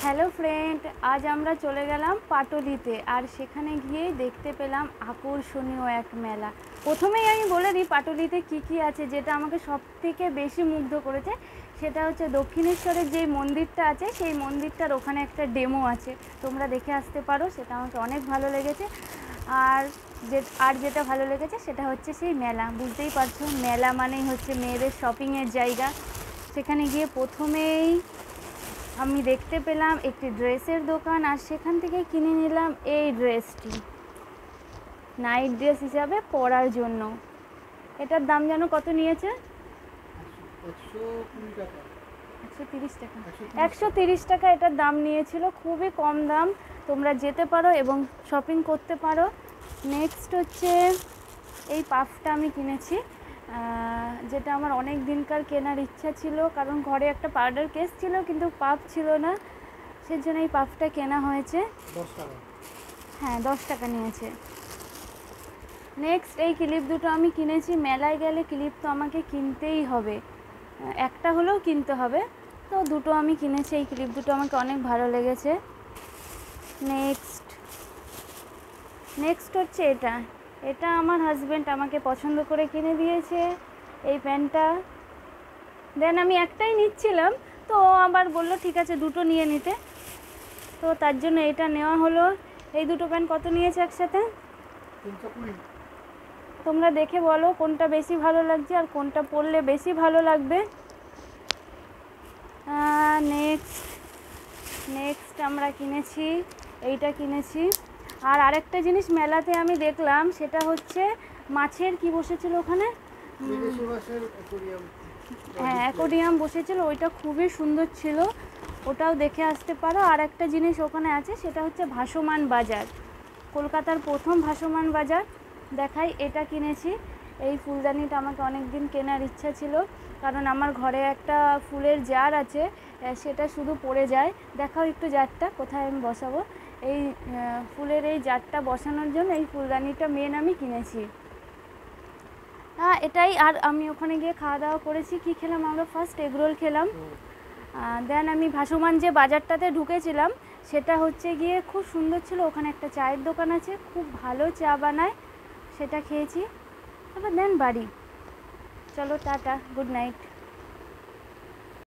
Hello friend, আজ আমরা চলে গেলাম পাটুলিতে। আর সেখানে গিয়েই দেখতে পেলাম আকর্ষণীয় এক মেলা। প্রথমেই আমি বলে দিই পাটুলিতে কি কি আছে। যেটা আমাকে সব থেকে বেশি মুগ্ধ করেছে সেটা হচ্ছে দক্ষিণেশ্বরের যেই মন্দিরটা আছে, সেই মন্দিরটার ওখানে একটা ডেমো আছে, তোমরা দেখে আসতে পারো। সেটা আমাকে অনেক ভালো লেগেছে। আর যেটা ভালো লেগেছে সেটা হচ্ছে সেই মেলা। বুঝতেই পারছো, মেলা মানেই হচ্ছে মেয়েদের শপিংয়ের জায়গা। সেখানে গিয়ে প্রথমেই আমি দেখতে পেলাম একটি ড্রেসের দোকান, আর সেখান থেকে কিনে নিলাম এই ড্রেসটি নাইট ড্রেস হিসাবে পরার জন্য। এটার দাম যেন কত নিয়েছে? 130 টাকা এটার দাম নিয়েছিল। খুবই কম দাম, তোমরা যেতে পারো এবং শপিং করতে পারো। নেক্সট হচ্ছে এই পাফটা আমি কিনেছি, যেটা আমার অনেক দিনকার কেনার ইচ্ছা ছিল, কারণ ঘরে একটা পাউডার কেস ছিল কিন্তু পাফ ছিল না, সেজন্য এই পাফটা কেনা হয়েছে। 10 টাকা। হ্যাঁ, 10 টাকা নিয়েছে। নেক্সট এই ক্লিপ দুটো আমি কিনেছি। মেলায় গেলে ক্লিপ তো আমাকে কিনতেই হবে, একটা হলেও কিনতে হবে, তো দুটো আমি কিনেছি। এই ক্লিপ দুটো আমাকে অনেক ভালো লেগেছে। নেক্সট হচ্ছে এটা আমার হাজব্যান্ড আমাকে পছন্দ করে কিনে দিয়েছে, এই প্যান্টটা। দেন আমি একটাই নিচ্ছিলাম, তো আবার বললো ঠিক আছে দুটো নিয়ে নিতে, তো তার জন্য এটা নেওয়া হলো। এই দুটো প্যান্ট কত নিয়েছে একসাথে? 320। তোমরা দেখে বলো কোনটা বেশি ভালো লাগছে আর কোনটা পরলে বেশি ভালো লাগবে। নেক্সট আমরা কিনেছি এইটা কিনেছি। আর আরেকটা জিনিস মেলাতে আমি দেখলাম, সেটা হচ্ছে মাছের কি বসেছিল ওখানে, হ্যাঁ অ্যাকোরিয়াম বসেছিল, ওইটা খুবই সুন্দর ছিল, ওটাও দেখে আসতে পারো। আর একটা জিনিস ওখানে আছে, সেটা হচ্ছে ভাসমান বাজার, কলকাতার প্রথম ভাসমান বাজার। দেখাই, এটা কিনেছি। এই ফুলদানিটা আমাকে অনেক দিন কেনার ইচ্ছা ছিল, কারণ আমার ঘরে একটা ফুলের জার আছে, সেটা শুধু পড়ে যায়। দেখাও একটু জারটা কোথায় আমি বসাবো। এই ফুলের এই জারটা বসানোর জন্য এই ফুলদানিটা মেন আমি কিনেছি। এটাই। আর আমি ওখানে গিয়ে খাওয়া দাওয়া করেছি। কি খেলাম আমরা? ফার্স্ট এগরোল খেলাম। দেন আমি ভাসমান যে বাজারটাতে ঢুকেছিলাম, সেটা হচ্ছে গিয়ে খুব সুন্দর ছিল। ওখানে একটা চায়ের দোকান আছে, খুব ভালো চা বানায়, সেটা খেয়েছি। তারপর দেন বাড়ি। চলো টাটা, গুড নাইট।